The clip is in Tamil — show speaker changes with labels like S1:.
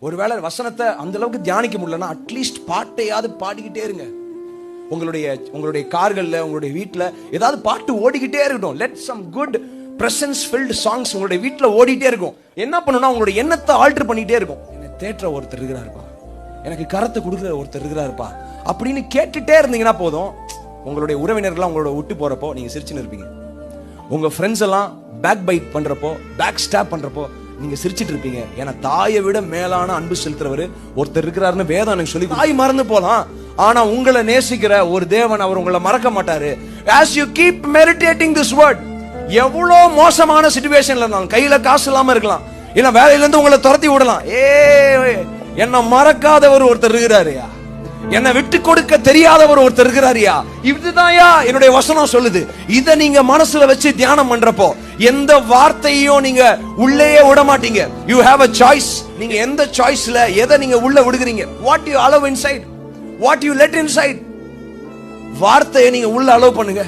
S1: ஒருவேளை வசனத்தை அந்த அளவுக்கு தியானிக்க முடியலன்னா அட்லீஸ்ட் பாட்டையாவது பாடிக்கிட்டே இருங்க. உங்களுடைய கார்கள்ல, உங்களுடைய வீட்டுல ஏதாவது பாட்டு ஓடிக்கிட்டே இருக்கட்டும். Let some good presence filled songs உங்களுடைய வீட்டுல ஓடிட்டே இருக்கும். என்ன பண்ணுனா உங்களுடைய எண்ணத்தை ஆல்டர் பண்ணிட்டே இருக்கும். என்னை தேற்ற ஒருத்தர் இருக்கிறாருப்பா, எனக்கு கரத்தை கொடுக்குற ஒருத்தர் இருக்கிறாருப்பா அப்படின்னு கேட்டுட்டே இருந்தீங்கன்னா போதும். உங்களுடைய உறவினர்கள்லாம் உங்களோட விட்டு போறப்போ நீங்க சிரிச்சுன்னு இருப்பீங்க. உங்க ஃப்ரெண்ட்ஸ் எல்லாம் பேக் பைட் பண்றப்போ, பேக் ஸ்டாப் பண்றப்போ நீங்க சிரிச்சிட்டு இருப்பீங்க. ஏன்னா தாயை விட மேலான அன்பு செலுத்துறவர் ஒருத்தர் இருக்கிறாருன்னு வேதம் எனக்கு சொல்லி. தாய் மறந்து போலாம், ஆனா உங்களை நேசிக்கிற ஒரு தேவன், அவர் உங்களை மறக்க மாட்டாரு. as you keep meditating this word, எவ்வளவு மோசமான சிச்சுவேஷன்ல இருந்தாலும், கையில காசு இல்லாம இருக்கலாம், இல்ல வேலையில இருந்து உங்களை துரத்தி விடலாம், என்ன மறக்காதவர் ஒருத்தர் இருக்கிறாருயா, என்னை விட்டு கொடுக்க தெரியாதவர் ஒருத்தர் இருக்கிறாரியா, இதுதான்யா என்னுடைய வசனம் சொல்லுது. இத நீங்க மனசுல வச்சு தியானம் பண்றப்போ எந்த வார்த்தையும் நீங்க உள்ளேயே விட மாட்டீங்க. You have a choice. நீங்க எந்த சாய்ஸ்ல எதை நீங்க உள்ள விடுகிறீங்க, what you allow inside, what you let inside. வார்த்தையை நீங்க உள்ள அலோவ் பண்ணுங்க.